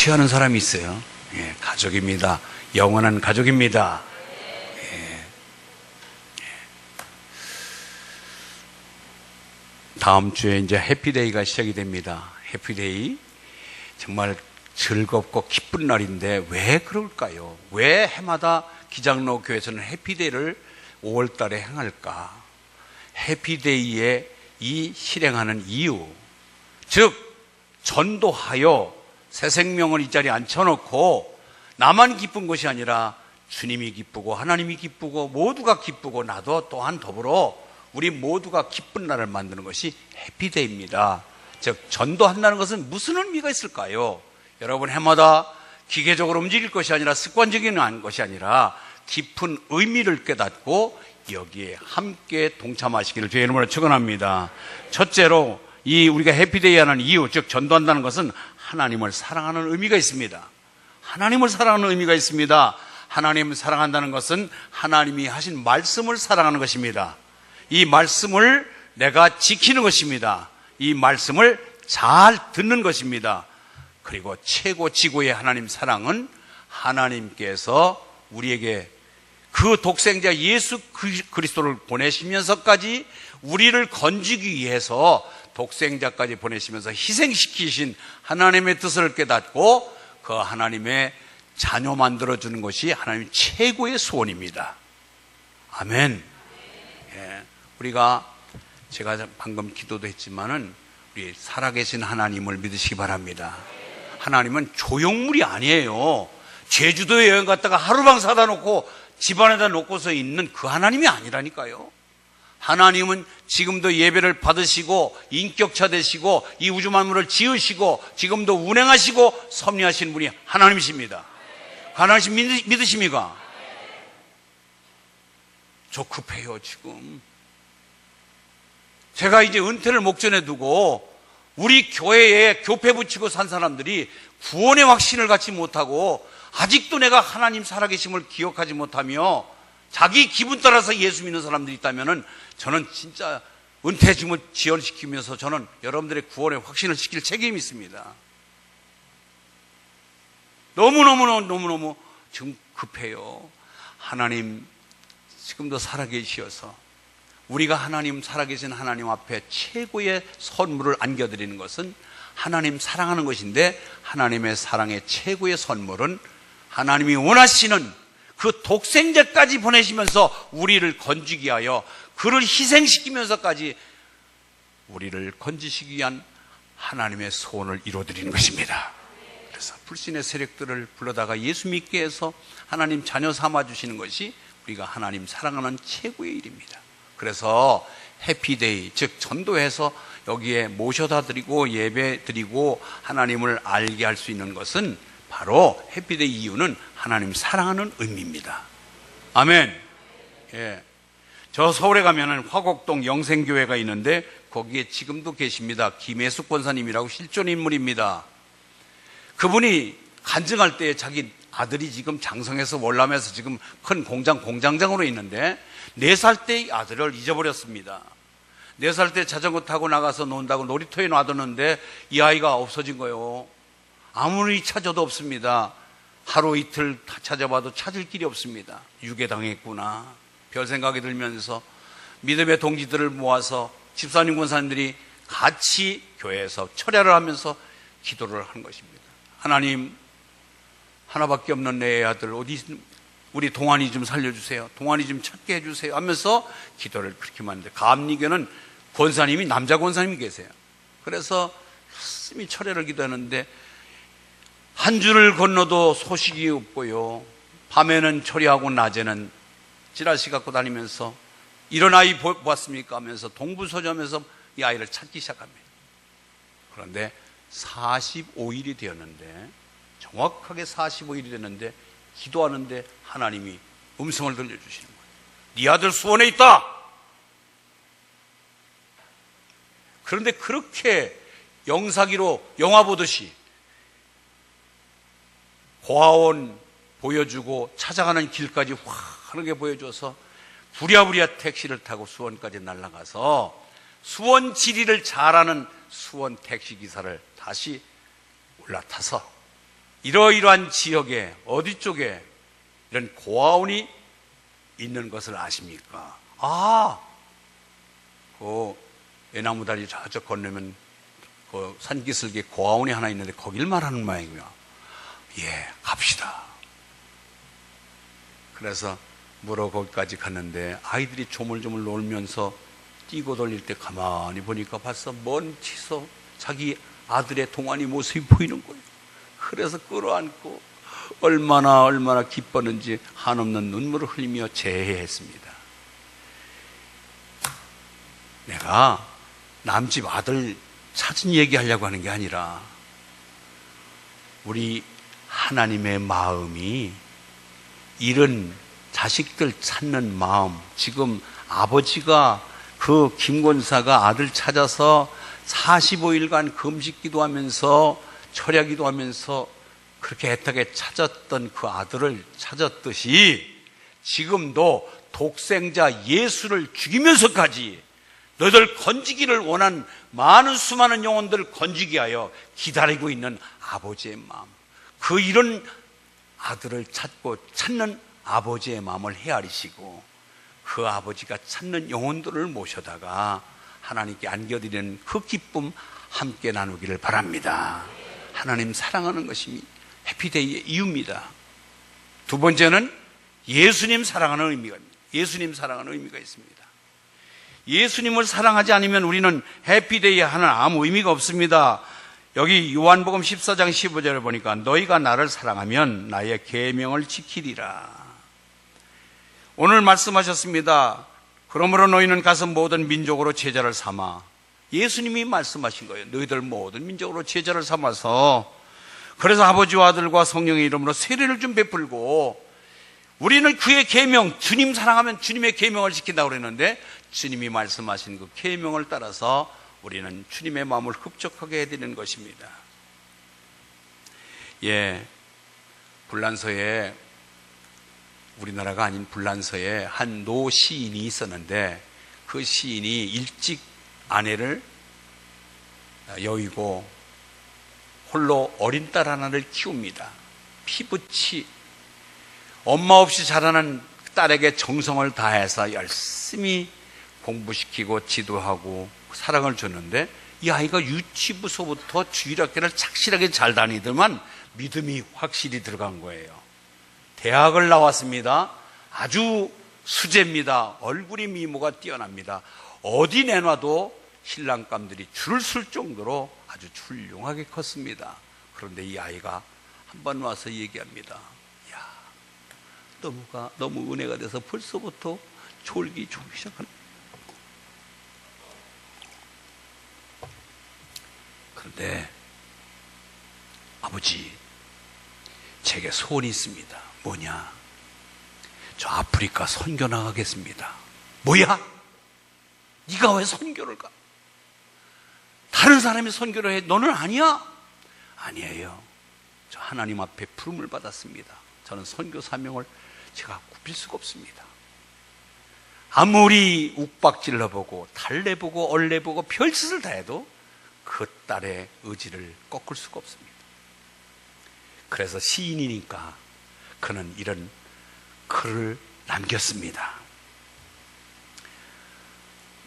취하는 사람이 있어요. 예, 가족입니다. 영원한 가족입니다. 예. 다음 주에 이제 해피데이가 시작이 됩니다. 해피데이. 정말 즐겁고 기쁜 날인데 왜 그럴까요? 왜 해마다 기장로 교회에서는 해피데이를 5월 달에 행할까? 해피데이에 이 실행하는 이유, 즉 전도하여 새 생명을 이 자리에 앉혀놓고 나만 기쁜 것이 아니라 주님이 기쁘고 하나님이 기쁘고 모두가 기쁘고 나도 또한 더불어 우리 모두가 기쁜 날을 만드는 것이 해피데이입니다. 즉 전도한다는 것은 무슨 의미가 있을까요? 여러분, 해마다 기계적으로 움직일 것이 아니라 습관적인 것이 아니라 깊은 의미를 깨닫고 여기에 함께 동참하시기를 주의 이름으로 축원합니다. 첫째로 이 우리가 해피데이 하는 이유, 즉 전도한다는 것은 하나님을 사랑하는 의미가 있습니다. 하나님을 사랑하는 의미가 있습니다. 하나님을 사랑한다는 것은 하나님이 하신 말씀을 사랑하는 것입니다. 이 말씀을 내가 지키는 것입니다. 이 말씀을 잘 듣는 것입니다. 그리고 최고지고의 하나님 사랑은 하나님께서 우리에게 그 독생자 예수 그리스도를 보내시면서까지 우리를 건지기 위해서 독생자까지 보내시면서 희생시키신 하나님의 뜻을 깨닫고 그 하나님의 자녀 만들어주는 것이 하나님 최고의 소원입니다. 아멘. 예, 제가 방금 기도도 했지만은 우리 살아계신 하나님을 믿으시기 바랍니다. 하나님은 조형물이 아니에요. 제주도에 여행 갔다가 하루방 사다 놓고 집안에다 놓고서 있는 그 하나님이 아니라니까요. 하나님은 지금도 예배를 받으시고 인격차 되시고 이 우주 만물을 지으시고 지금도 운행하시고 섭리하시는 분이 하나님이십니다. 하나님 믿으십니까? 저 급해요 지금. 제가 이제 은퇴를 목전에 두고 우리 교회에 교패 붙이고 산 사람들이 구원의 확신을 갖지 못하고 아직도 내가 하나님 살아계심을 기억하지 못하며 자기 기분 따라서 예수 믿는 사람들이 있다면 저는 진짜 은퇴 지원시키면서 저는 여러분들의 구원의 확신을 시킬 책임이 있습니다. 너무너무 지금 급해요. 하나님 지금도 살아계시어서 우리가 살아계신 하나님 앞에 최고의 선물을 안겨드리는 것은 하나님 사랑하는 것인데, 하나님의 사랑의 최고의 선물은 하나님이 원하시는 그 독생자까지 보내시면서 우리를 건지기 위하여 그를 희생시키면서까지 우리를 건지시기 위한 하나님의 소원을 이루어드리는 것입니다. 그래서 불신의 세력들을 불러다가 예수 믿게 해서 하나님 자녀 삼아주시는 것이 우리가 하나님 사랑하는 최고의 일입니다. 그래서 해피데이, 즉 전도해서 여기에 모셔다 드리고 예배 드리고 하나님을 알게 할 수 있는 것은 바로 해피데이 이유는 하나님 사랑하는 의미입니다. 아멘. 예. 저 서울에 가면은 화곡동 영생교회가 있는데 거기에 지금도 계십니다. 김혜숙 권사님이라고 실존 인물입니다. 그분이 간증할 때 자기 아들이 지금 장성해서 월남에서 지금 큰 공장장으로 있는데 4살 때 아들을 잊어버렸습니다. 4살 때 자전거 타고 나가서 논다고 놀이터에 놔뒀는데 이 아이가 없어진 거예요. 아무리 찾아도 없습니다. 하루 이틀 찾아봐도 찾을 길이 없습니다. 유괴당했구나 별 생각이 들면서 믿음의 동지들을 모아서 집사님 권사님들이 같이 교회에서 철야를 하면서 기도를 하는 것입니다. 하나님, 하나밖에 없는 내 아들 어디 우리 동안이 좀 살려주세요. 동안이 좀 찾게 해주세요 하면서 기도를 그렇게 하는데, 감리교는 권사님이 남자 권사님이 계세요. 그래서 열심히 철야를 기도하는데 한 줄을 건너도 소식이 없고요. 밤에는 철야하고 낮에는 찌라시 갖고 다니면서 이런 아이 보았습니까 하면서 동부서점에서 이 아이를 찾기 시작합니다. 그런데 45일이 되었는데, 정확하게 45일이 됐는데 기도하는데 하나님이 음성을 들려주시는 거예요. 네 아들 수원에 있다. 그런데 그렇게 영사기로 영화 보듯이 고아원 보여주고 찾아가는 길까지 환하게 보여줘서 부랴부랴 택시를 타고 수원까지 날아가서 수원 지리를 잘 아는 수원 택시기사를 다시 올라타서 이러이러한 지역에 어디 쪽에 이런 고아원이 있는 것을 아십니까? 그 외나무다리 저쪽 건너면 그 산기슭에 고아원이 하나 있는데 거길 말하는 모양이구나. 예, 갑시다. 그래서 물어 거기까지 갔는데 아이들이 조물조물 놀면서 뛰고 돌릴 때 가만히 보니까 벌써 먼치서 자기 아들의 동안이 모습이 보이는 거예요. 그래서 끌어안고 얼마나 기뻤는지 한없는 눈물을 흘리며 제해했습니다. 내가 남집 아들 사진 얘기하려고 하는 게 아니라 우리 하나님의 마음이 이런 자식들 찾는 마음, 지금 아버지가 그 김권사가 아들 찾아서 45일간 금식 기도하면서 철야 기도하면서 그렇게 애타게 찾았던 그 아들을 찾았듯이 지금도 독생자 예수를 죽이면서까지 너희들 건지기를 원한 많은 수많은 영혼들을 건지게 하여 기다리고 있는 아버지의 마음, 그 이런 아들을 찾는 아버지의 마음을 헤아리시고 그 아버지가 찾는 영혼들을 모셔다가 하나님께 안겨드리는 그 기쁨 함께 나누기를 바랍니다. 하나님 사랑하는 것이 해피데이의 이유입니다. 두 번째는 예수님 사랑하는 의미가 있습니다. 예수님을 사랑하지 않으면 우리는 해피데이 하는 아무 의미가 없습니다. 여기 요한복음 14장 15절을 보니까 너희가 나를 사랑하면 나의 계명을 지키리라. 오늘 말씀하셨습니다. 그러므로 너희는 가서 모든 민족으로 제자를 삼아. 예수님이 말씀하신 거예요. 너희들 모든 민족으로 제자를 삼아서, 그래서 아버지와 아들과 성령의 이름으로 세례를 좀 베풀고, 우리는 그의 계명, 주님 사랑하면 주님의 계명을 지킨다고 그랬는데 주님이 말씀하신 그 계명을 따라서 우리는 주님의 마음을 흡족하게 해드리는 것입니다. 예, 불란서에, 우리나라가 아닌 불란서에 한 노 시인이 있었는데 그 시인이 일찍 아내를 여의고 홀로 어린 딸 하나를 키웁니다. 피부치 엄마 없이 자라는 딸에게 정성을 다해서 열심히 공부시키고 지도하고 사랑을 줬는데 이 아이가 유치부서부터 주일학교를 착실하게 잘 다니더만 믿음이 확실히 들어간 거예요. 대학을 나왔습니다. 아주 수제입니다. 얼굴이 미모가 뛰어납니다. 어디 내놔도 신랑감들이 줄을 쓸 정도로 아주 훌륭하게 컸습니다. 그런데 이 아이가 한 번 와서 얘기합니다. 야, 너무 은혜가 돼서 벌써부터 졸기 시작하네. 그런데 아버지, 제게 소원이 있습니다. 뭐냐? 저 아프리카 선교 나가겠습니다. 뭐야? 네가 왜 선교를 가? 다른 사람이 선교를 해. 너는 아니야? 아니에요. 저 하나님 앞에 부름을 받았습니다. 저는 선교 사명을 제가 굽힐 수가 없습니다. 아무리 욱박질러보고 달래보고 얼레보고 별짓을 다 해도 그 딸의 의지를 꺾을 수가 없습니다. 그래서 시인이니까 그는 이런 글을 남겼습니다.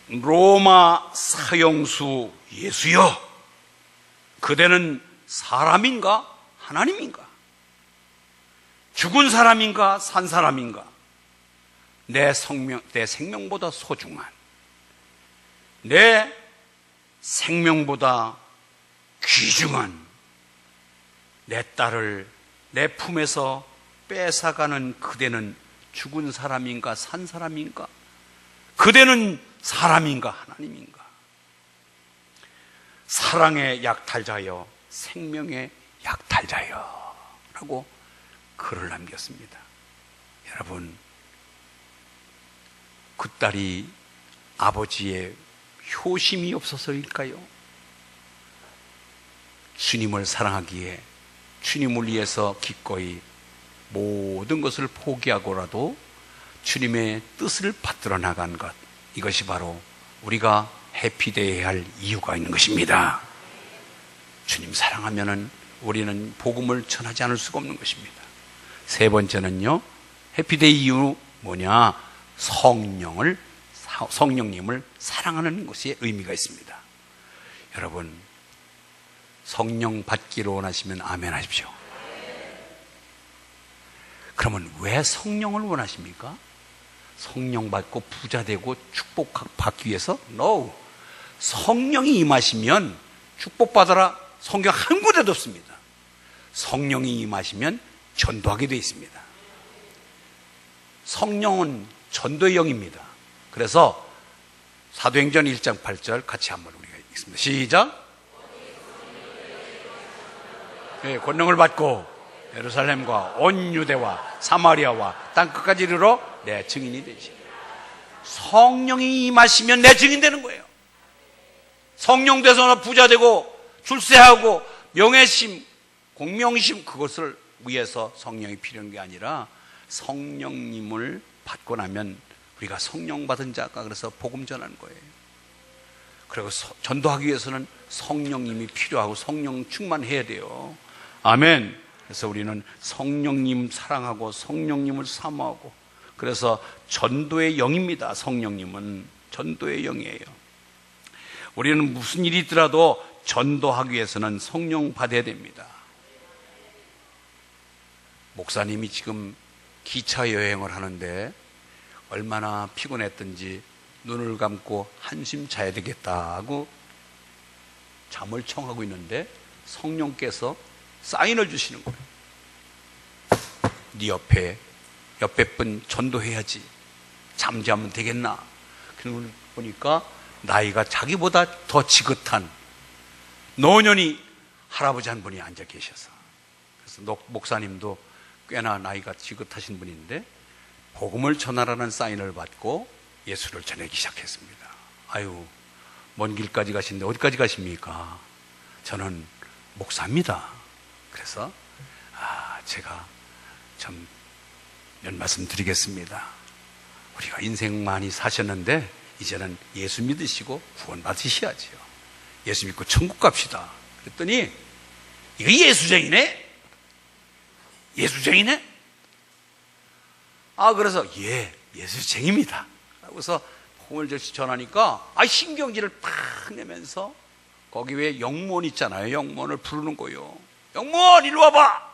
로마 사형수 예수여, 그대는 사람인가 하나님인가? 죽은 사람인가 산 사람인가? 내 생명보다 소중한, 내 생명보다 귀중한 내 딸을 내 품에서 뺏어가는 그대는 죽은 사람인가 산 사람인가? 그대는 사람인가 하나님인가? 사랑의 약탈자여, 생명의 약탈자여 라고 글을 남겼습니다. 여러분, 그 딸이 아버지의 효심이 없어서일까요? 주님을 사랑하기에 주님을 위해서 기꺼이 모든 것을 포기하고라도 주님의 뜻을 받들어 나간 것, 이것이 바로 우리가 해피데이 할 이유가 있는 것입니다. 주님 사랑하면은 우리는 복음을 전하지 않을 수가 없는 것입니다. 세 번째는요, 해피데이 이유 뭐냐? 성령님을 사랑하는 것이 의미가 있습니다. 여러분, 성령 받기를 원하시면 아멘 하십시오. 그러면 왜 성령을 원하십니까? 성령 받고 부자 되고 축복 받기 위해서? No. 성령이 임하시면 축복받아라 성경 한 군데도 없습니다. 성령이 임하시면 전도하게 되어 있습니다. 성령은 전도의 영입니다. 그래서 사도행전 1장 8절 같이 한번 우리가 읽습니다. 시작. 네, 권능을 받고 예루살렘과 온 유대와 사마리아와 땅끝까지 이르러 내 증인이 되시라. 성령이 임하시면 내 증인 되는 거예요. 성령 돼서 부자 되고 출세하고 명예심, 공명심 그것을 위해서 성령이 필요한 게 아니라 성령님을 받고 나면 우리가 성령 받은 자가 그래서 복음 전하는 거예요. 그리고 전도하기 위해서는 성령님이 필요하고 성령 충만해야 돼요. 아멘. 그래서 우리는 성령님 사랑하고 성령님을 사모하고, 그래서 전도의 영입니다. 성령님은 전도의 영이에요. 우리는 무슨 일이 있더라도 전도하기 위해서는 성령 받아야 됩니다. 목사님이 지금 기차 여행을 하는데 얼마나 피곤했던지 눈을 감고 한숨 자야 되겠다 하고 잠을 청하고 있는데 성령께서 사인을 주시는 거예요. 네 옆에 분 전도해야지. 잠자면 되겠나? 그걸 보니까 나이가 자기보다 더 지긋한 노년이 할아버지 한 분이 앉아 계셔서, 그래서 목사님도 꽤나 나이가 지긋하신 분인데 복음을 전하라는 사인을 받고 예수를 전하기 시작했습니다. 아유, 먼 길까지 가시는데 어디까지 가십니까? 저는 목사입니다. 그래서 제가 좀 이런 말씀 드리겠습니다. 우리가 인생 많이 사셨는데 이제는 예수 믿으시고 구원 받으셔야지요. 예수 믿고 천국 갑시다. 그랬더니 이거 예수쟁이네? 예수쟁이네? 그래서 예수쟁입니다. 그래서 복음을 전하니까 신경질을 팍 내면서 거기 왜 영문 있잖아요. 영문을 부르는 거예요. 영문 일로 와봐.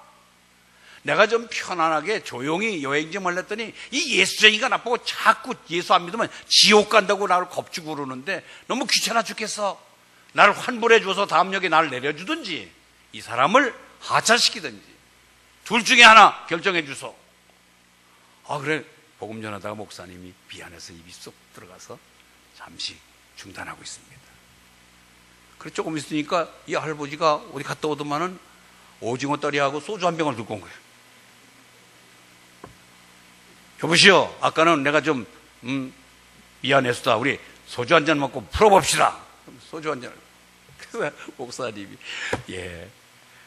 내가 좀 편안하게 조용히 여행 좀 하려더니 이 예수쟁이가 나쁘고 자꾸 예수 안 믿으면 지옥 간다고 나를 겁주고 그러는데 너무 귀찮아 죽겠어. 나를 환불해 줘서 다음 역에 나를 내려주든지 이 사람을 하차시키든지 둘 중에 하나 결정해 주소. 그래. 복음 전하다가 목사님이 미안해서 입이 쏙 들어가서 잠시 중단하고 있습니다. 그래 조금 있으니까 이 할아버지가 어디 갔다 오더만은 오징어 떨이하고 소주 한 병을 들고 온 거예요. 여보시오, 아까는 내가 좀 미안했다. 우리 소주 한 잔 먹고 풀어봅시다. 소주 한 잔. 그래서 목사님이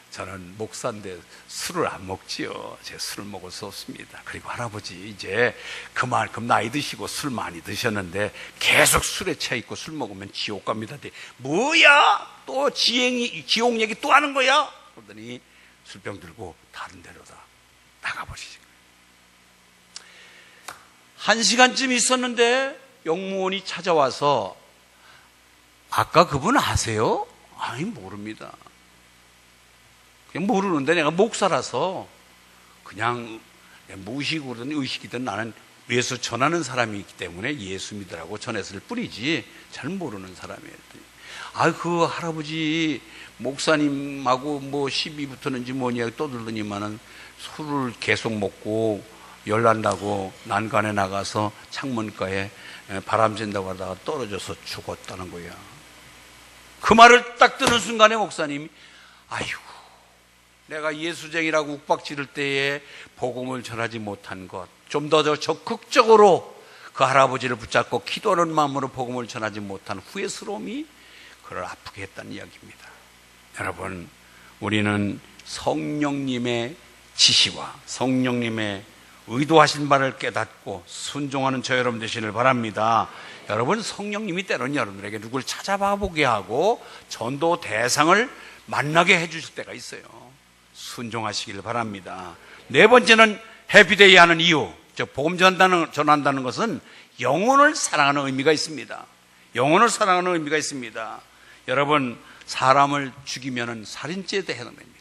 저는 목사인데 술을 안 먹지요. 제가 술을 먹을 수 없습니다. 그리고 할아버지 이제 그만 나이 드시고 술 많이 드셨는데 계속 술에 처해 있고 술 먹으면 지옥 갑니다. 뭐야? 또 지옥 얘기 또 하는 거야? 그러더니 술병 들고 다른 데로다 나가버리신 거예요. 1시간쯤 있었는데 영무원이 찾아와서 아까 그분 아세요? 아니 모릅니다. 그냥 모르는데 내가 목사라서 그냥 무식이든 의식이든 나는 예수 전하는 사람이기 때문에 예수 믿으라고 전했을 뿐이지 잘 모르는 사람이에요. 그 할아버지 목사님하고 뭐 시비 붙었는지 뭐냐 떠들더니만은 술을 계속 먹고 열난다고 난간에 나가서 창문가에 바람 쐰다고 하다가 떨어져서 죽었다는 거야. 그 말을 딱 듣는 순간에 목사님이 아이고 내가 예수쟁이라고 욱박지를 때에 복음을 전하지 못한 것, 좀 더 적극적으로 그 할아버지를 붙잡고 기도하는 마음으로 복음을 전하지 못한 후회스러움이 그를 아프게 했다는 이야기입니다. 여러분, 우리는 성령님의 지시와 성령님의 의도하신 바를 깨닫고 순종하는 저 여러분 되시길 바랍니다. 여러분, 성령님이 때로는 여러분들에게 누굴 찾아봐 보게 하고 전도 대상을 만나게 해주실 때가 있어요. 순종하시길 바랍니다. 네 번째는 해피데이 하는 이유, 복음 전한다는 것은 영혼을 사랑하는 의미가 있습니다. 영혼을 사랑하는 의미가 있습니다. 여러분, 사람을 죽이면 살인죄에 해당됩니다.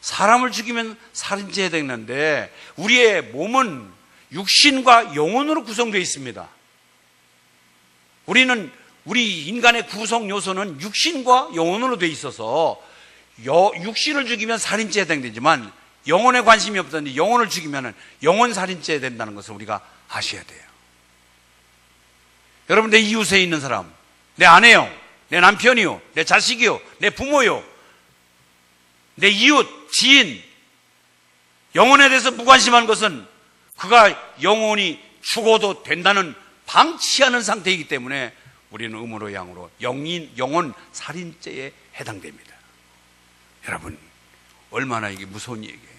사람을 죽이면 살인죄에 해당되는데 우리의 몸은 육신과 영혼으로 구성되어 있습니다. 우리 인간의 구성 요소는 육신과 영혼으로 되어 있어서 육신을 죽이면 살인죄에 해당되지만 영혼에 관심이 없었는데 영혼을 죽이면 영혼 살인죄에 된다는 것을 우리가 아셔야 돼요. 여러분, 내 이웃에 있는 사람, 내 아내요, 내 남편이요, 내 자식이요, 내 부모요, 내 이웃, 지인, 영혼에 대해서 무관심한 것은 그가 영혼이 죽어도 된다는 방치하는 상태이기 때문에 우리는 음으로 양으로 영혼 살인죄에 해당됩니다. 여러분, 얼마나 이게 무서운 얘기예요.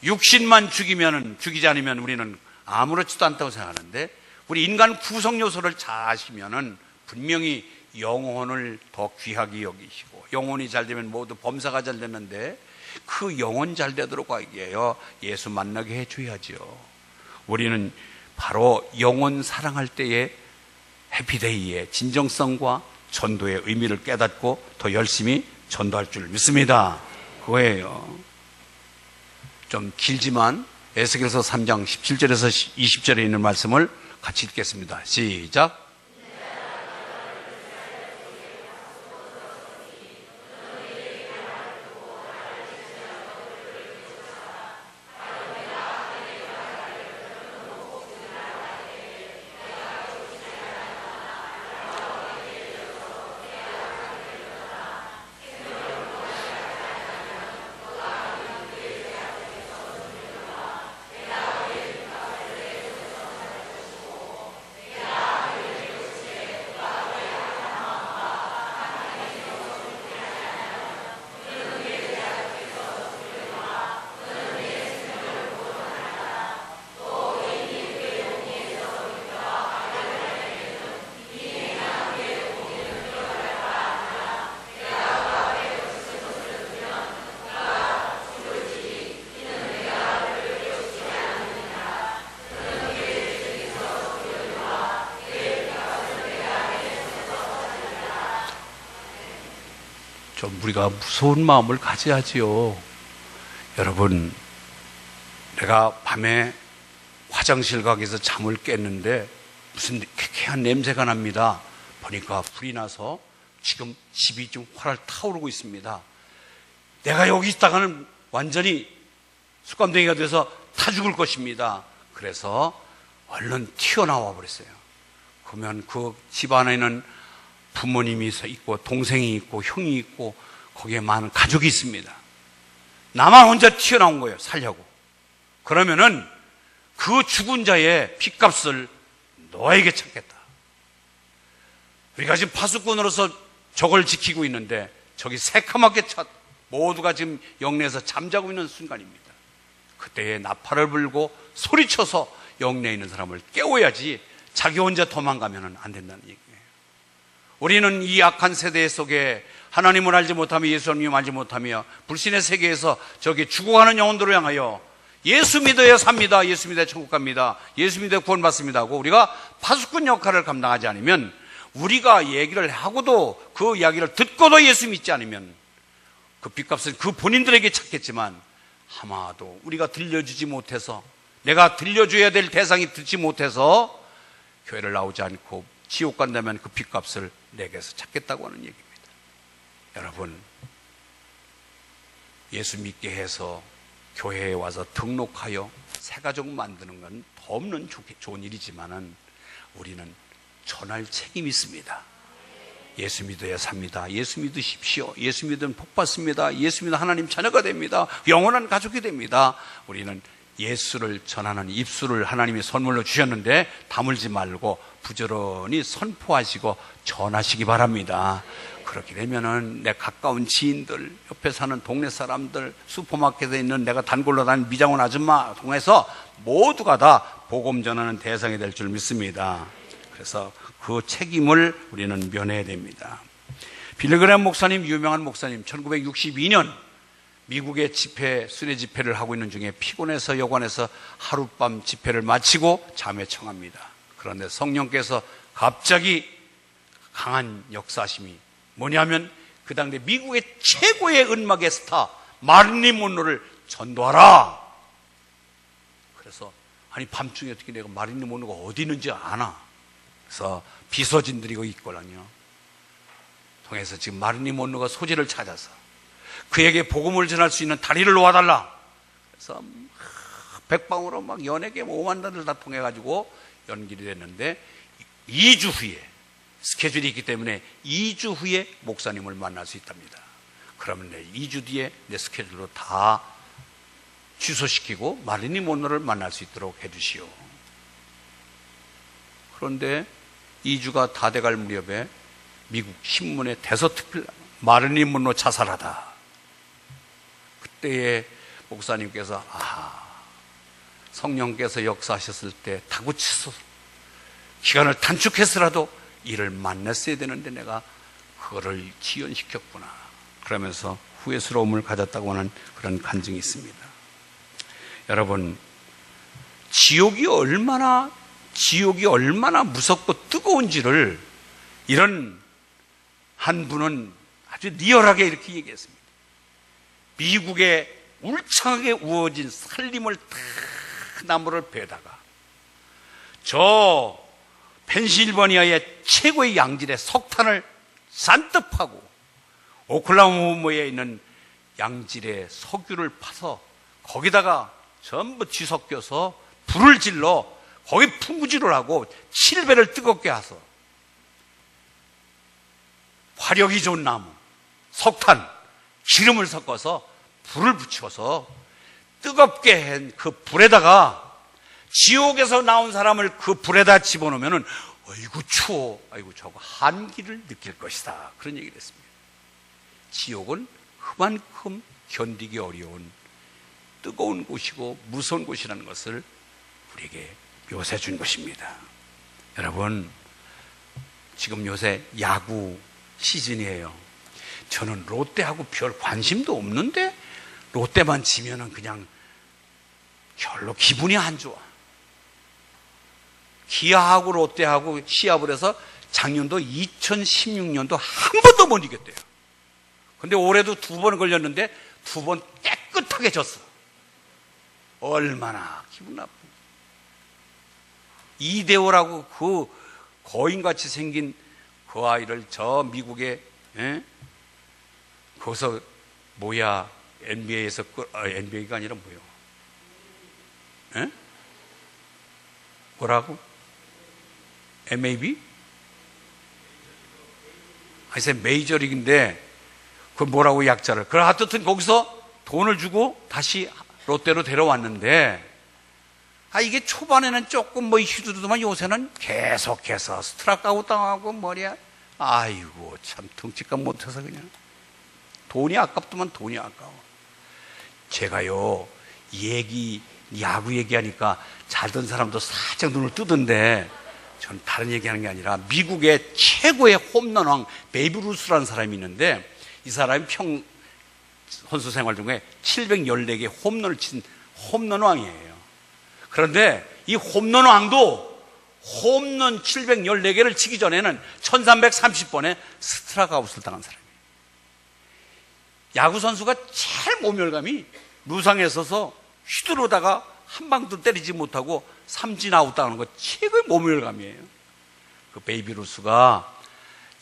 육신만 죽이지 않으면 우리는 아무렇지도 않다고 생각하는데 우리 인간 구성 요소를 잘 아시면은 분명히 영혼을 더 귀하게 여기시고 영혼이 잘 되면 모두 범사가 잘 되는데 그 영혼 잘 되도록 하기 위하여 예수 만나게 해줘야죠. 우리는 바로 영혼 사랑할 때의 해피데이의 진정성과 전도의 의미를 깨닫고 더 열심히 전도할 줄 믿습니다. 그거예요. 좀 길지만 에스겔서 3장 17절에서 20절에 있는 말씀을 같이 읽겠습니다. 시작. 좀 우리가 무서운 마음을 가져야지요. 여러분, 내가 밤에 화장실 가기 위해서 잠을 깼는데 무슨 쾌쾌한 냄새가 납니다. 보니까 불이 나서 지금 집이 좀 활활 타오르고 있습니다. 내가 여기 있다가는 완전히 숯감댕이가 돼서 타 죽을 것입니다. 그래서 얼른 튀어나와 버렸어요. 그러면 그 집 안에는 부모님이 있고 동생이 있고 형이 있고 거기에 많은 가족이 있습니다. 나만 혼자 튀어나온 거예요. 살려고. 그러면은 그 죽은 자의 핏값을 너에게 찾겠다. 우리가 지금 파수꾼으로서 적을 지키고 있는데 적이 새카맣게 모두가 지금 영내에서 잠자고 있는 순간입니다. 그때에 나팔을 불고 소리쳐서 영내에 있는 사람을 깨워야지 자기 혼자 도망가면 안 된다는 얘기예요. 우리는 이 악한 세대 속에 하나님을 알지 못하며 예수님을 알지 못하며 불신의 세계에서 저기 죽어가는 영혼들을 향하여 예수 믿어야 삽니다. 예수 믿어야 천국 갑니다. 예수 믿어야 구원받습니다 하고 우리가 파수꾼 역할을 감당하지 않으면, 우리가 얘기를 하고도 그 이야기를 듣고도 예수 믿지 않으면 그 빚값을 그 본인들에게 찾겠지만 아마도 우리가 들려주지 못해서, 내가 들려줘야 될 대상이 듣지 못해서 교회를 나오지 않고 지옥 간다면 그 빚값을 내게서 찾겠다고 하는 얘기입니다. 여러분, 예수 믿게 해서 교회에 와서 등록하여 새가족 만드는 건 더 없는 좋은 일이지만은 우리는 전할 책임이 있습니다. 예수 믿어야 삽니다. 예수 믿으십시오. 예수 믿으면 복 받습니다. 예수 믿으면 하나님 자녀가 됩니다. 영원한 가족이 됩니다. 우리는 예수를 전하는 입술을 하나님이 선물로 주셨는데 다물지 말고 부지런히 선포하시고 전하시기 바랍니다. 그렇게 되면은 내 가까운 지인들, 옆에 사는 동네 사람들, 슈퍼마켓에 있는 내가 단골로 다니는 미장원 아줌마 통해서 모두가 다 복음 전하는 대상이 될 줄 믿습니다. 그래서 그 책임을 우리는 면해야 됩니다. 빌리그램 목사님, 유명한 목사님, 1962년 미국의 순회 집회를 하고 있는 중에 피곤해서 여관에서 하룻밤 집회를 마치고 잠에 청합니다. 그런데 성령께서 갑자기 강한 역사심이 뭐냐면 그 당대 미국의 최고의 음악의 스타 마릴린 monroe를 전도하라. 그래서 아니 밤중에 어떻게 내가 마릴린 monroe가 어디 있는지 아나. 그래서 비서진들이 거기 있거든요. 통해서 지금 마릴린 monroe가 소재를 찾아서 그에게 복음을 전할 수 있는 다리를 놓아달라. 그래서 백방으로 막 연예계 5만 단을 다 통해가지고 연기를 했는데 2주 후에 스케줄이 있기 때문에 2주 후에 목사님을 만날 수 있답니다. 그러면 2주 뒤에 내 스케줄로 다 취소시키고 마릴린 monroe를 만날 수 있도록 해주시오. 그런데 2주가 다 돼갈 무렵에 미국 신문에 대서특필 마릴린 monroe 자살하다. 그때에 목사님께서 성령께서 역사하셨을 때 다구치소 기간을 단축해서라도 이를 만났어야 되는데 내가 그거를 지연시켰구나. 그러면서 후회스러움을 가졌다고 하는 그런 간증이 있습니다. 여러분, 지옥이 얼마나 무섭고 뜨거운지를 이런 한 분은 아주 리얼하게 이렇게 얘기했습니다. 미국에 울창하게 우거진 살림을 다 나무를 베다가 저 펜실베니아의 최고의 양질의 석탄을 잔뜩 파고 오클라호마에 있는 양질의 석유를 파서 거기다가 전부 뒤섞여서 불을 질러 거기 풍부지를 하고 7배를 뜨겁게 하서 화력이 좋은 나무, 석탄, 기름을 섞어서 불을 붙여서 뜨겁게 한 그 불에다가 지옥에서 나온 사람을 그 불에다 집어넣으면 아이고 추워, 아이고 저거 한기를 느낄 것이다. 그런 얘기를 했습니다. 지옥은 그만큼 견디기 어려운 뜨거운 곳이고 무서운 곳이라는 것을 우리에게 묘사해 준 것입니다. 여러분, 지금 요새 야구 시즌이에요. 저는 롯데하고 별 관심도 없는데 롯데만 지면은 그냥 별로 기분이 안 좋아. 기아하고 롯데하고 시합을 해서 작년도 2016년도 한 번도 못 이겼대요. 근데 올해도 2번 걸렸는데 2번 깨끗하게 졌어. 얼마나 기분 나쁜지. 이대호라고 그 거인같이 생긴 그 아이를 저 미국에 거기서 NBA에서 NBA가 아니라 뭐요? 뭐라고? MAB? 하여튼 메이저리그인데 그 뭐라고 약자를. 그래 하여튼 거기서 돈을 주고 다시 롯데로 데려왔는데 이게 초반에는 조금 휘두르더만 요새는 계속해서 스트라이크아웃 당하고 머리야. 아이고 참 덩치값 못해서 그냥 돈이 아깝더만 돈이 아까워. 제가요 야구 얘기하니까 잘된 사람도 살짝 눈을 뜨던데 전 다른 얘기하는 게 아니라 미국의 최고의 홈런왕 베이브 루스라는 사람이 있는데 이 사람이 선수 생활 중에 714개 홈런을 친 홈런왕이에요. 그런데 이 홈런왕도 홈런 714개를 치기 전에는 1330번에 스트라이크아웃을 당한 사람이에요. 야구 선수가 제일 모멸감이 루상에 서서 휘두르다가 한 방도 때리지 못하고 삼진 아웃 당하는 거 최고의 모멸감이에요. 그 베이비 루스가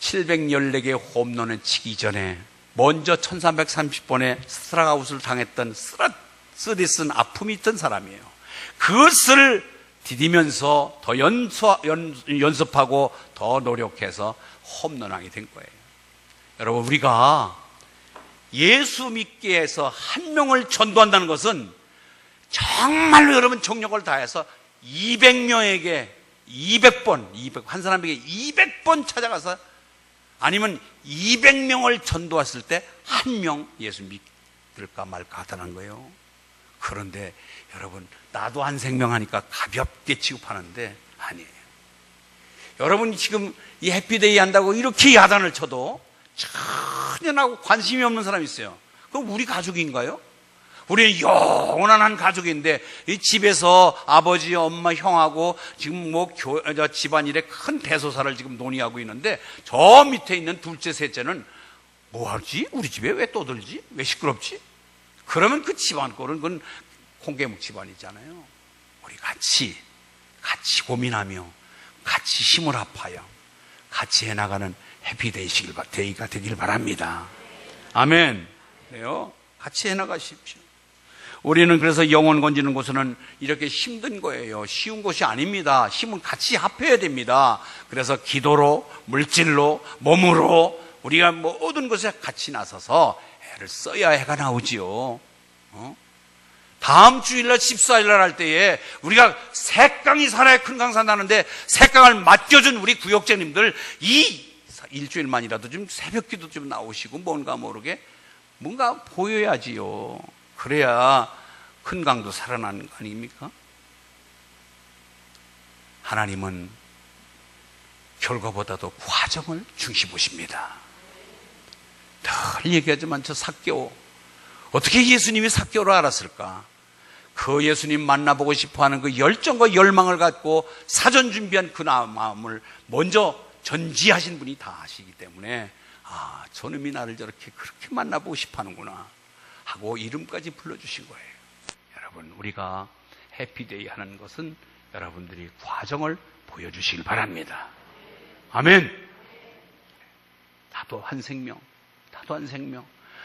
714개의 홈런을 치기 전에 먼저 1330번에 스트라이크아웃을 당했던 쓰디쓴 아픔이 있던 사람이에요. 그것을 디디면서 더 연습하고 더 노력해서 홈런왕이 된 거예요. 여러분, 우리가 예수 믿게 해서 한 명을 전도한다는 것은 정말로 여러분 정력을 다해서 200명에게 200번, 한 사람에게 200번 찾아가서 아니면 200명을 전도했을 때 한 명 예수 믿을까 말까 하다는 거예요. 그런데 여러분, 나도 한 생명하니까 가볍게 취급하는데 아니에요. 여러분 지금 이 해피데이 한다고 이렇게 야단을 쳐도 전혀 나하고 관심이 없는 사람이 있어요. 그럼 우리 가족인가요? 우리는 영원한 한 가족인데 이 집에서 아버지, 엄마, 형하고 지금 뭐 집안일에 큰 대소사를 지금 논의하고 있는데 저 밑에 있는 둘째, 셋째는 뭐 하지? 우리 집에 왜 떠들지? 왜 시끄럽지? 그러면 그 집안 꼴은 그건 콩개묵 집안이잖아요. 우리 같이 고민하며 같이 힘을 합하여 같이 해나가는 해피데이가 되길 바랍니다. 아멘. 그래요. 같이 해나가십시오. 우리는 그래서 영혼 건지는 곳은 이렇게 힘든 거예요. 쉬운 것이 아닙니다. 힘은 같이 합해야 됩니다. 그래서 기도로, 물질로, 몸으로 우리가 모든 것에 같이 나서서 애를 써야 해가 나오지요. 다음 주일날 14일날 할 때에 우리가 색강이 살아야 큰 강산 나는데 색강을 맡겨준 우리 구역장님들 이 일주일만이라도 좀 새벽기도 좀 나오시고 뭔가 모르게 뭔가 보여야지요. 그래야 큰 강도 살아나는 거 아닙니까? 하나님은 결과보다도 과정을 중시 보십니다. 늘 얘기하지만 저 삭개오, 어떻게 예수님이 삭개오를 알았을까? 그 예수님 만나보고 싶어하는 그 열정과 열망을 갖고 사전 준비한 그 마음을 먼저 전지하신 분이 다 아시기 때문에 저놈이 나를 저렇게 그렇게 만나보고 싶어하는구나 하고 이름까지 불러주신 거예요. 여러분, 우리가 해피데이 하는 것은 여러분들이 과정을 보여주시길 바랍니다. 아멘. 나도 한 생명,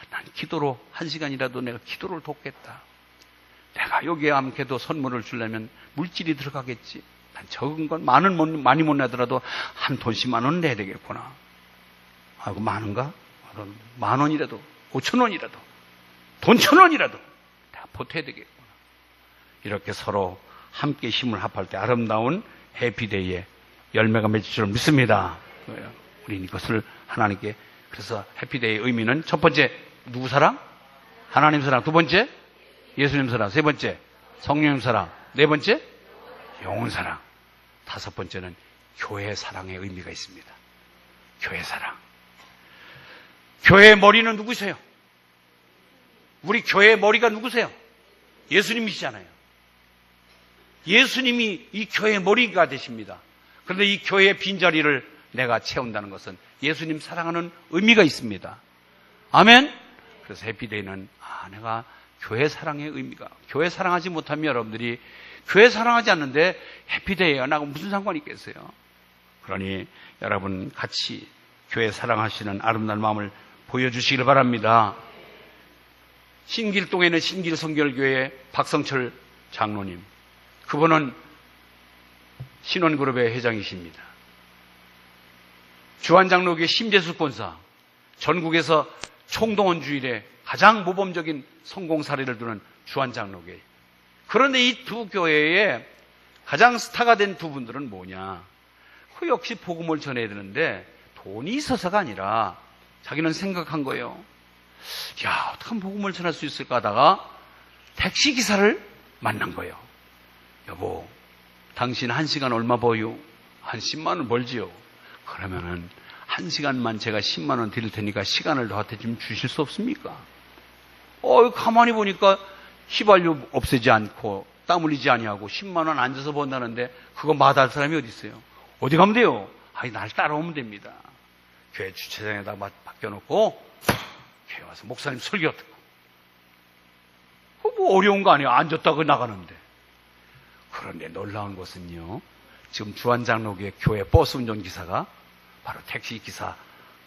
난 기도로 1시간이라도 내가 기도를 돕겠다. 내가 여기에 암캐도 선물을 주려면 물질이 들어가겠지. 난 적은 건 많이 못 내더라도 한 돈 10만 원 내야 되겠구나. 아이고, 많은가? 10,000원이라도 5,000원이라도 돈 1,000원이라도 다 보태야 되겠구나. 이렇게 서로 함께 힘을 합할 때 아름다운 해피데이의 열매가 맺을 줄 믿습니다. 우리는 이것을 하나님께, 그래서 해피데이의 의미는 첫 번째 누구 사랑? 하나님 사랑. 두 번째 예수님 사랑. 세 번째 성령 사랑. 네 번째 영혼 사랑. 다섯 번째는 교회 사랑의 의미가 있습니다. 교회 사랑. 교회의 머리는 누구세요? 우리 교회의 머리가 누구세요? 예수님이시잖아요. 예수님이 이 교회의 머리가 되십니다. 그런데 이 교회의 빈자리를 내가 채운다는 것은 예수님 사랑하는 의미가 있습니다. 아멘. 그래서 해피데이는 내가 교회 사랑의 의미가, 교회 사랑하지 못하면 여러분들이 교회 사랑하지 않는데 해피데이가 나하고 무슨 상관이 있겠어요? 그러니 여러분 같이 교회 사랑하시는 아름다운 마음을 보여주시길 바랍니다. 신길동에 있는 신길성결교회 박성철 장로님, 그분은 신원그룹의 회장이십니다. 주한장로교회 심재수 권사, 전국에서 총동원 주일에 가장 모범적인 성공 사례를 두는 주한장로교회. 그런데 이 두 교회에 가장 스타가 된 두 분들은 뭐냐? 그 역시 복음을 전해야 되는데 돈이 있어서가 아니라 자기는 생각한 거예요. 야, 어떻게 하면 복음을 전할 수 있을까 하다가 택시기사를 만난 거예요. 여보, 당신 1시간 얼마 버요? 한 10만 원 벌지요. 그러면은 1시간만 제가 10만 원 드릴 테니까 시간을 저한테 좀 주실 수 없습니까? 가만히 보니까 휘발유 없애지 않고 땀 흘리지 아니하고 10만 원 앉아서 번다는데 그거 마다할 사람이 어디 있어요? 어디 가면 돼요? 날 따라오면 됩니다. 교회 주차장에다 맡겨놓고 교회 와서 목사님 설교 듣고. 그거 뭐 어려운 거 아니에요. 앉았다가 나가는데. 그런데 놀라운 것은요, 지금 주한장로교회 교회 버스 운전기사가 바로 택시기사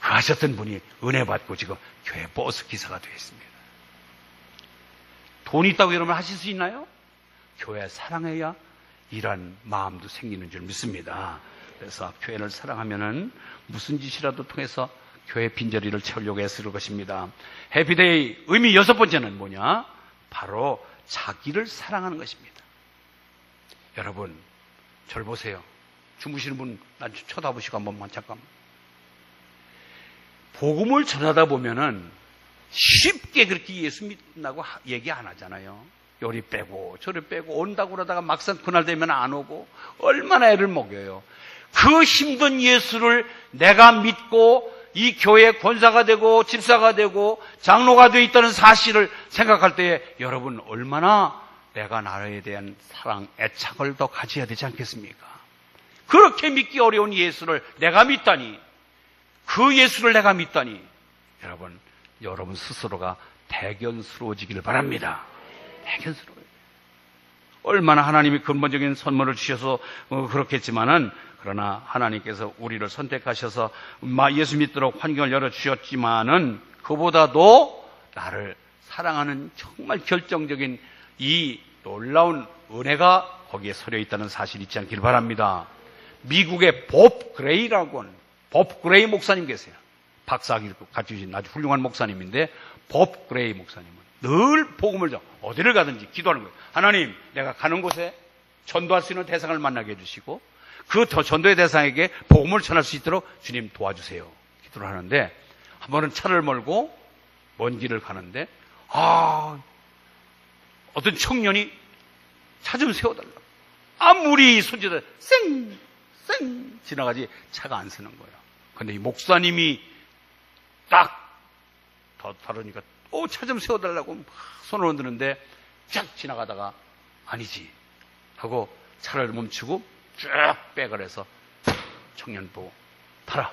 그 하셨던 분이 은혜 받고 지금 교회 버스 기사가 되어 있습니다. 돈이 있다고 여러분 하실 수 있나요? 교회 사랑해야 이런 마음도 생기는 줄 믿습니다. 그래서 교회를 사랑하면은 무슨 짓이라도 통해서 교회 빈자리를 채우려고 애쓰는 것입니다. 해피데이 의미 6번째는 뭐냐? 바로 자기를 사랑하는 것입니다. 여러분, 저를 보세요. 주무시는 분, 난 쳐다보시고 한 번만 잠깐. 복음을 전하다 보면은 쉽게 그렇게 예수 믿는다고 얘기 안 하잖아요. 요리 빼고 저리 빼고 온다고 그러다가 막상 그날 되면 안 오고 얼마나 애를 먹여요. 그 힘든 예수를 내가 믿고 이 교회의 권사가 되고 집사가 되고 장로가 되어 있다는 사실을 생각할 때에 여러분 얼마나 내가 나라에 대한 사랑, 애착을 더 가져야 되지 않겠습니까? 그렇게 믿기 어려운 예수를 내가 믿다니, 그 예수를 내가 믿다니, 여러분 스스로가 대견스러워지기를 바랍니다. 대견스러워요. 얼마나 하나님이 근본적인 선물을 주셔서 그렇겠지만은, 그러나 하나님께서 우리를 선택하셔서 예수 믿도록 환경을 열어주셨지만은, 그보다도 나를 사랑하는 정말 결정적인 이 놀라운 은혜가 거기에 서려 있다는 사실이 있지 않길 바랍니다. 미국의 법 그레이 목사님 계세요. 박사학위를 갖추신 아주 훌륭한 목사님인데, 법 그레이 목사님은 늘 복음을 어디를 가든지 기도하는 거예요. 하나님, 내가 가는 곳에 전도할 수 있는 대상을 만나게 해주시고 그 전도의 대상에게 복음을 전할 수 있도록 주님 도와주세요. 기도를 하는데, 한 번은 차를 몰고 먼 길을 가는데 어떤 청년이 차 좀 세워달라고. 아무리 손짓을 쌩 지나가지 차가 안 서는 거예요. 근데 이 목사님이 딱 더 다르니까 차 좀 세워달라고 막 손을 흔드는데, 쫙 지나가다가 아니지 하고 차를 멈추고 쭉 백을 해서 청년 보고, 타라.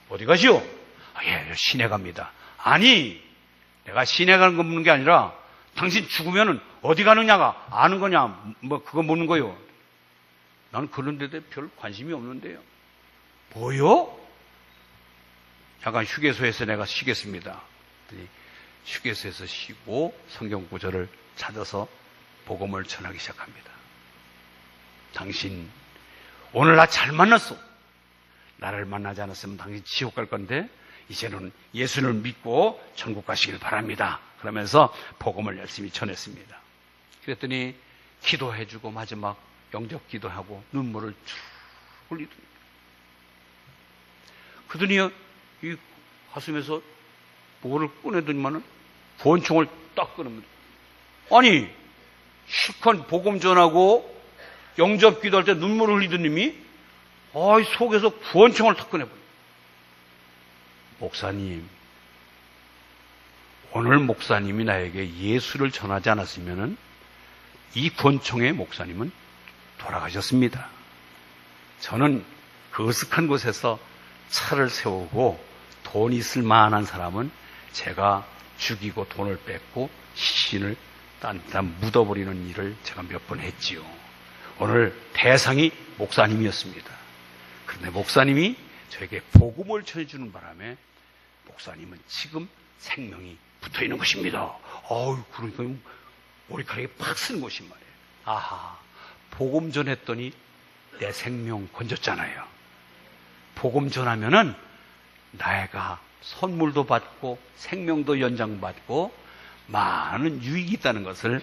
어디 가시오? 예, 시내 갑니다. 아니, 내가 시내 가는 거 묻는 게 아니라 당신 죽으면은 어디 가느냐가 아는 거냐, 그거 묻는 거요. 나는 그런 데도 별 관심이 없는데요. 뭐요? 잠깐 휴게소에서 내가 쉬겠습니다. 휴게소에서 쉬고 성경 구절을 찾아서 복음을 전하기 시작합니다. 당신 오늘 나 잘 만났어. 나를 만나지 않았으면 당신 지옥 갈 건데 이제는 예수를 믿고 천국 가시길 바랍니다. 그러면서 복음을 열심히 전했습니다. 그랬더니 기도해주고 마지막 영접 기도하고 눈물을 쭉 흘리더니, 그러더니 이 가슴에서 뭐를 꺼내더니만은 권총을 딱 꺼냅니다. 아니, 실컷 복음 전하고 영접 기도할 때 눈물을 흘리던 님이 속에서 권총을 탁 꺼내버려요. 목사님, 오늘 목사님이 나에게 예수를 전하지 않았으면은 이 권총의 목사님은 돌아가셨습니다. 저는 그 어색한 곳에서 차를 세우고 돈 있을 만한 사람은 제가 죽이고 돈을 뺏고 시신을 딴 데다 묻어버리는 일을 제가 몇 번 했지요. 오늘 대상이 목사님이었습니다. 그런데 목사님이 저에게 복음을 전해주는 바람에 목사님은 지금 생명이 붙어있는 것입니다. 그러니까 머리카락이 팍 쓰는 것이 말이에요. 아하, 복음 전했더니 내 생명 건졌잖아요. 복음 전하면은 내가 선물도 받고 생명도 연장받고 많은 유익이 있다는 것을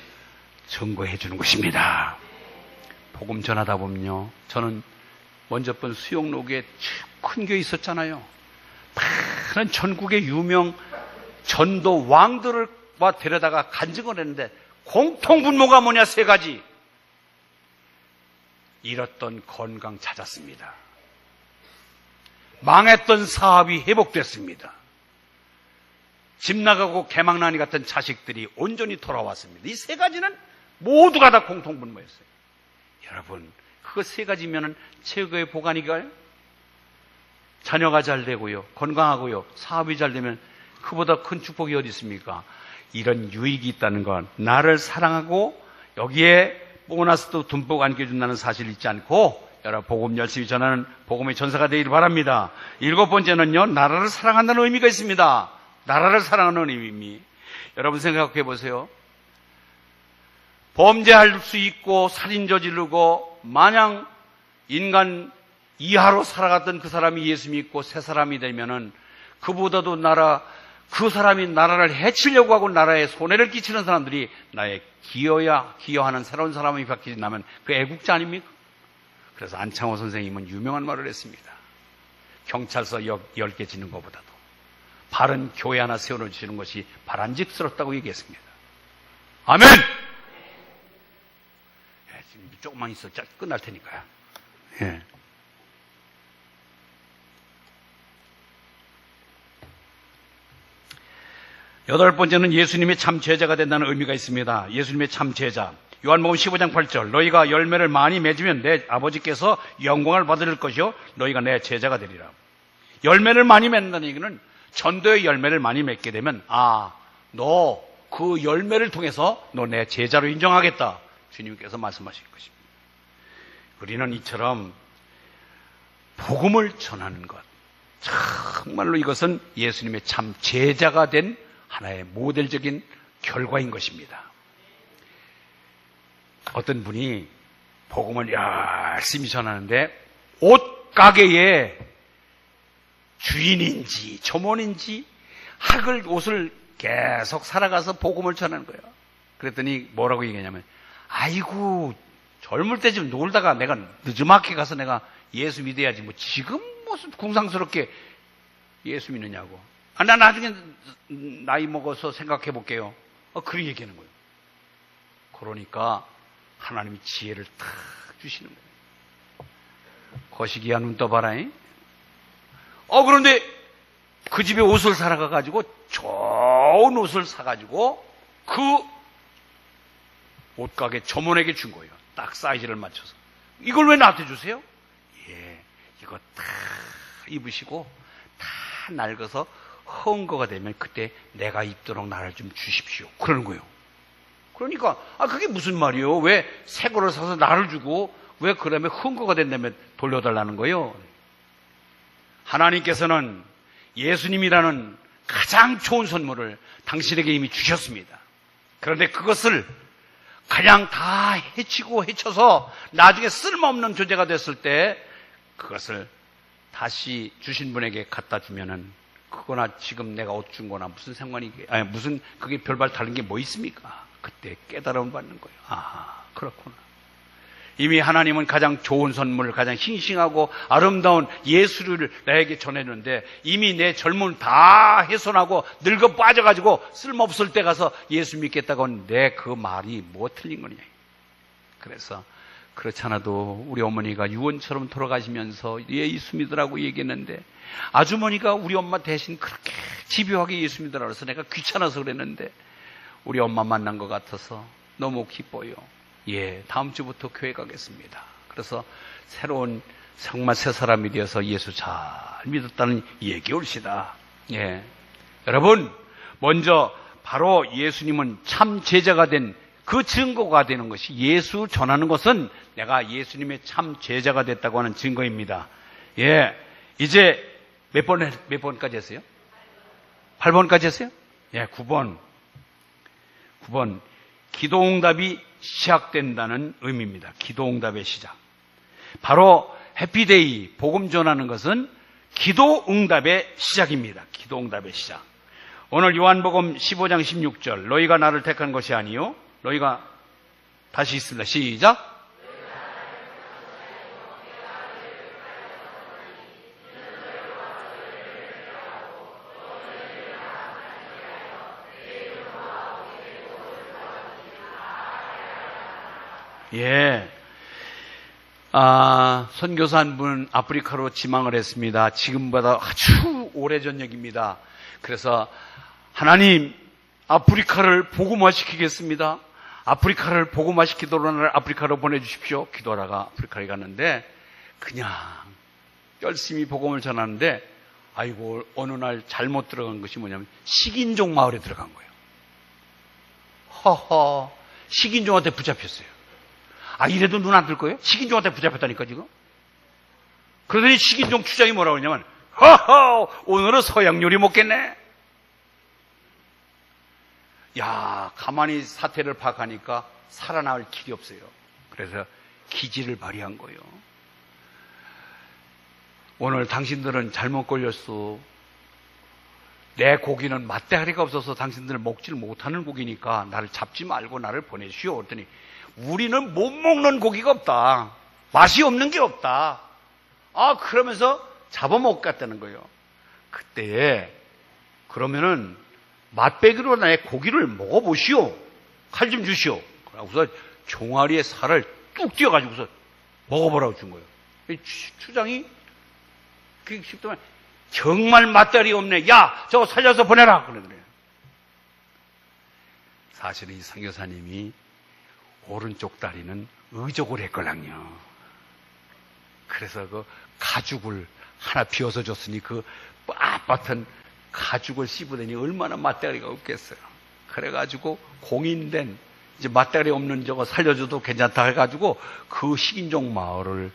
증거해 주는 것입니다. 복음 전하다 보면요, 저는 먼저 번 수영로구에 큰 교회 있었잖아요. 많은 전국의 유명 전도 왕들을 데려다가 간증을 했는데 공통분모가 뭐냐? 3가지. 잃었던 건강 찾았습니다. 망했던 사업이 회복됐습니다. 집 나가고 개망나니 같은 자식들이 온전히 돌아왔습니다. 이 3가지는 모두가 다 공통분모였어요. 여러분, 그거 3가지면은 최고의 보관이가요? 자녀가 잘 되고요, 건강하고요, 사업이 잘 되면 그보다 큰 축복이 어디 있습니까? 이런 유익이 있다는 건, 나를 사랑하고 여기에 보너스도 듬뿍 안겨준다는 사실을 잊지 않고 여러분 복음 열심히 전하는 복음의 전사가 되기를 바랍니다. 7번째는요, 나라를 사랑한다는 의미가 있습니다. 나라를 사랑하는 의미. 여러분 생각해 보세요. 범죄할 수 있고 살인 저지르고 마냥 인간 이하로 살아갔던 그 사람이 예수 믿고 새 사람이 되면은 그보다도 그 사람이 나라를 해치려고 하고 나라에 손해를 끼치는 사람들이 나의 기여하는 새로운 사람이 바뀌어진다면 그 애국자 아닙니까? 그래서 안창호 선생님은 유명한 말을 했습니다. 경찰서 10개 짓는 것보다도 바른 교회 하나 세워주시는 것이 바람직스럽다고 얘기했습니다. 아멘! 지금 조금만 있어 끝날 테니까요. 예. 여덟 번째는 예수님의 참 제자가 된다는 의미가 있습니다. 예수님의 참 제자. 요한복음 15장 8절. 너희가 열매를 많이 맺으면 내 아버지께서 영광을 받을 것이요 너희가 내 제자가 되리라. 열매를 많이 맺는다는 얘기는 전도의 열매를 많이 맺게 되면 너 그 열매를 통해서 너 내 제자로 인정하겠다. 주님께서 말씀하신 것입니다. 우리는 이처럼 복음을 전하는 것, 정말로 이것은 예수님의 참 제자가 된 하나의 모델적인 결과인 것입니다. 어떤 분이 복음을 열심히 전하는데 옷가게의 주인인지 점원인지 옷을 계속 살아가서 복음을 전하는 거예요. 그랬더니 뭐라고 얘기하냐면 아이고 젊을 때 좀 놀다가 내가 늦지막히 가서 내가 예수 믿어야지 뭐 지금 무슨 궁상스럽게 예수 믿느냐고. 나 나중에 나이 먹어서 생각해 볼게요. 그렇게 얘기하는 거예요. 그러니까 하나님이 지혜를 탁 주시는 거예요. 거시기야 눈 떠봐라. 그런데 그 집에 옷을 사러 가가지고 좋은 옷을 사가지고 그 옷가게 점원에게 준 거예요. 딱 사이즈를 맞춰서. 이걸 왜 나한테 주세요? 이거 다 입으시고 다 낡아서 허은 거가 되면 그때 내가 입도록 나를 좀 주십시오. 그러는 거예요. 그러니까 그게 무슨 말이에요? 왜 새 거를 사서 나를 주고 왜 그러면 허은 거가 된다면 돌려달라는 거예요? 하나님께서는 예수님이라는 가장 좋은 선물을 당신에게 이미 주셨습니다. 그런데 그것을 그냥 다 해치고 해쳐서 나중에 쓸모없는 존재가 됐을 때 그것을 다시 주신 분에게 갖다 주면은 그거나 지금 내가 옷 준 거나 무슨 상관이, 무슨 그게 별반 다른 게 뭐 있습니까? 그때 깨달음 받는 거예요. 그렇구나. 이미 하나님은 가장 좋은 선물, 가장 싱싱하고 아름다운 예수를 나에게 전해줬는데 이미 내 젊음을 다 훼손하고 늙어 빠져가지고 쓸모없을 때 가서 예수 믿겠다고 하는 내 그 말이 뭐 틀린 거냐. 그래서 그렇지 않아도 우리 어머니가 유언처럼 돌아가시면서 예수 믿으라고 얘기했는데 아주머니가 우리 엄마 대신 그렇게 집요하게 예수 믿으라고 해서 내가 귀찮아서 그랬는데 우리 엄마 만난 것 같아서 너무 기뻐요. 다음 주부터 교회 가겠습니다. 그래서 새로운 정말 새 사람이 되어서 예수 잘 믿었다는 얘기 옳시다. 여러분, 먼저 바로 예수님은 참 제자가 된 그 증거가 되는 것이 예수 전하는 것은 내가 예수님의 참 제자가 됐다고 하는 증거입니다. 이제 몇 번까지 했어요? 8번까지 했어요? 9번. 기도응답이 시작된다는 의미입니다. 기도응답의 시작. 바로 해피데이, 복음 전하는 것은 기도응답의 시작입니다. 기도응답의 시작. 오늘 요한복음 15장 16절 너희가 나를 택한 것이 아니요 너희가 다시 있습니다. 시작. 선교사 한 분 아프리카로 지망을 했습니다. 지금보다 아주 오래전 얘기입니다. 그래서 하나님, 아프리카를 복음화시키겠습니다. 아프리카를 복음화시키도록 나를 아프리카로 보내주십시오. 기도하다가 아프리카에 갔는데 그냥 열심히 복음을 전하는데 어느 날 잘못 들어간 것이 뭐냐면 식인종 마을에 들어간 거예요. 식인종한테 붙잡혔어요. 이래도 눈 안 뜰 거예요? 식인종한테 붙잡혔다니까 지금. 그러더니 식인종 추장이 뭐라고 하냐면 오늘은 서양 요리 먹겠네. 가만히 사태를 파악하니까 살아나올 길이 없어요. 그래서 기지를 발휘한 거예요. 오늘 당신들은 잘못 걸렸어. 내 고기는 맛대가리가 없어서 당신들 먹지를 못하는 고기니까 나를 잡지 말고 나를 보내시오. 그랬더니 우리는 못 먹는 고기가 없다. 맛이 없는 게 없다. 그러면서 잡아먹겠다는 거예요. 그때 그러면은 맛배기로 내 고기를 먹어보시오. 칼 좀 주시오. 그러고서 종아리에 살을 뚝 띄어가지고서 먹어보라고 준 거예요. 추장이 그 싶더만 정말 맛다리 없네. 저거 살려서 보내라. 그러더래요. 사실은 이 선교사님이 오른쪽 다리는 의족을 했걸랑요. 그래서 그 가죽을 하나 비워서 줬으니 그 빳빳한 가죽을 씹으더니 얼마나 맞대가리가 없겠어요. 그래가지고 공인된 이제 맞대가리 없는 저거 살려줘도 괜찮다 해가지고 그 식인종 마을을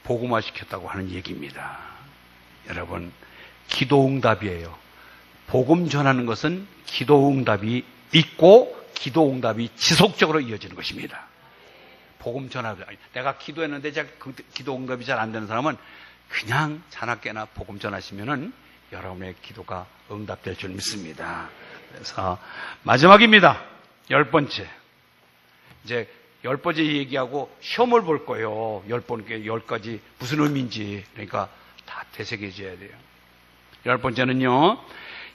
복음화시켰다고 하는 얘기입니다. 여러분, 기도응답이에요. 복음 전하는 것은 기도응답이 있고 기도응답이 지속적으로 이어지는 것입니다. 복음 전하기, 내가 기도했는데 그 기도응답이 잘 안 되는 사람은 그냥 자나깨나 복음 전하시면은 여러분의 기도가 응답될 줄 믿습니다. 그래서 마지막입니다. 10번째. 이제 10번째 얘기하고 시험을 볼 거예요. 10가지 무슨 의미인지. 그러니까 다 되새겨져야 돼요. 10번째는요,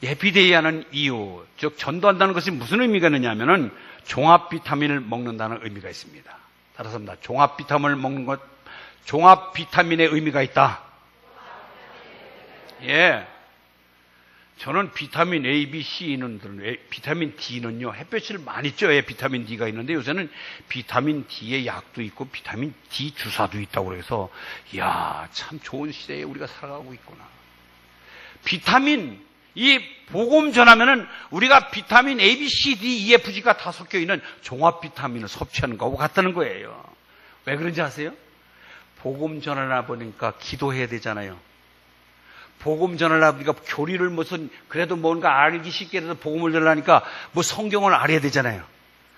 에피데이하는 이유, 즉 전도한다는 것이 무슨 의미가 있느냐면은 종합 비타민을 먹는다는 의미가 있습니다. 따라서입니다. 종합 비타민을 먹는 것, 종합 비타민의 의미가 있다. 예. 저는 비타민 A, B, C는, 비타민 D는요, 햇볕을 많이 쬐야 비타민 D가 있는데 요새는 비타민 D의 약도 있고 비타민 D 주사도 있다고 그래서, 이야, 참 좋은 시대에 우리가 살아가고 있구나. 비타민, 이 복음 전하면은 우리가 비타민 A, B, C, D, E, F, G가 다 섞여 있는 종합 비타민을 섭취하는 거하고 같다는 거예요. 왜 그런지 아세요? 복음 전하나 보니까 기도해야 되잖아요. 복음 전하려고 우리가 교리를 무슨 그래도 뭔가 알기 쉽게 해서 복음을 전하니까 뭐 성경을 알아야 되잖아요.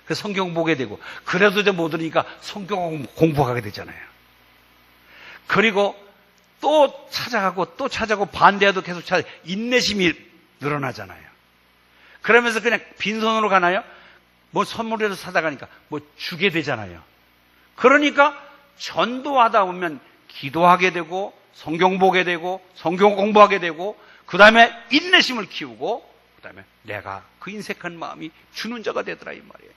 그래서 성경 보게 되고 그래도 이제 못 들으니까 성경 공부하게 되잖아요. 그리고 또 찾아가고 반대해도 계속 인내심이 늘어나잖아요. 그러면서 그냥 빈손으로 가나요? 뭐 선물이라도 사다 가니까 뭐 주게 되잖아요. 그러니까 전도하다 보면 기도하게 되고 성경 보게 되고 성경 공부하게 되고 그 다음에 인내심을 키우고 그 다음에 내가 그 인색한 마음이 주는 자가 되더라 이 말이에요.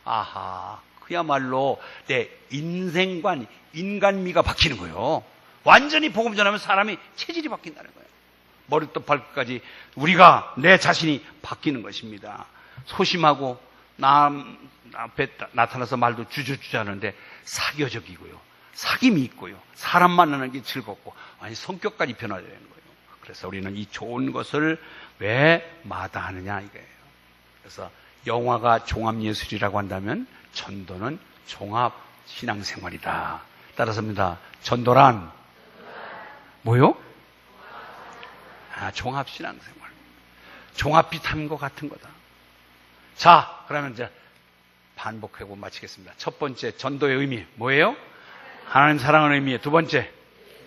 아하, 그야말로 내 인생관, 인간미가 바뀌는 거예요. 완전히 복음 전하면 사람이 체질이 바뀐다는 거예요. 머리부터 발끝까지 우리가 내 자신이 바뀌는 것입니다. 소심하고 남 앞에 나타나서 말도 주저주저 하는데 사교적이고요. 사귐이 있고요. 사람 만나는 게 즐겁고 아니 성격까지 변화되는 거예요. 그래서 우리는 이 좋은 것을 왜 마다하느냐 이거예요. 그래서 영화가 종합예술이라고 한다면 전도는 종합신앙생활이다. 따라서입니다. 전도란 뭐요? 종합신앙생활. 종합 비타민과 같은 거다. 자, 그러면 이제 반복하고 마치겠습니다. 첫 번째 전도의 의미 뭐예요? 하나님 사랑하는 의미. 두 번째,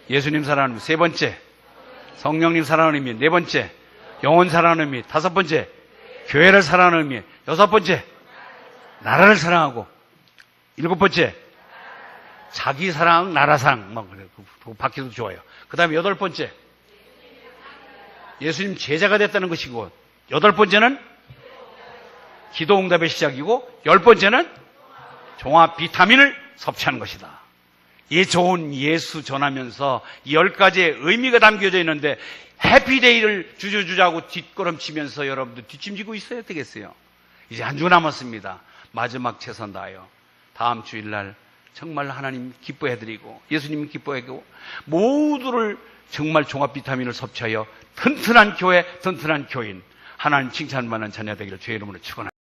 예수님 사랑하는 의미. 세 번째, 성령님 사랑하는 의미. 네 번째, 영혼 사랑하는 의미. 다섯 번째, 교회를 사랑하는 의미. 여섯 번째, 나라를 사랑하고. 일곱 번째, 자기 사랑, 나라 사랑. 뭐 그거 바뀌어도 좋아요. 그 다음에 여덟 번째, 예수님 제자가 됐다는 것이고, 여덟 번째는 기도응답의 시작이고, 열 번째는 종합 비타민을 섭취하는 것이다. 이 좋은 예수 전하면서 10가지의 의미가 담겨져 있는데 해피데이를 주저주저하고 뒷걸음치면서 여러분들 뒷짐지고 있어야 되겠어요. 이제 한 주 남았습니다. 마지막 최선 다하여 다음 주일날 정말 하나님 기뻐해드리고 예수님 기뻐해드리고 모두를 정말 종합 비타민을 섭취하여 튼튼한 교회, 튼튼한 교인, 하나님 칭찬받는 자녀 되기를 주의 이름으로 축원합니다.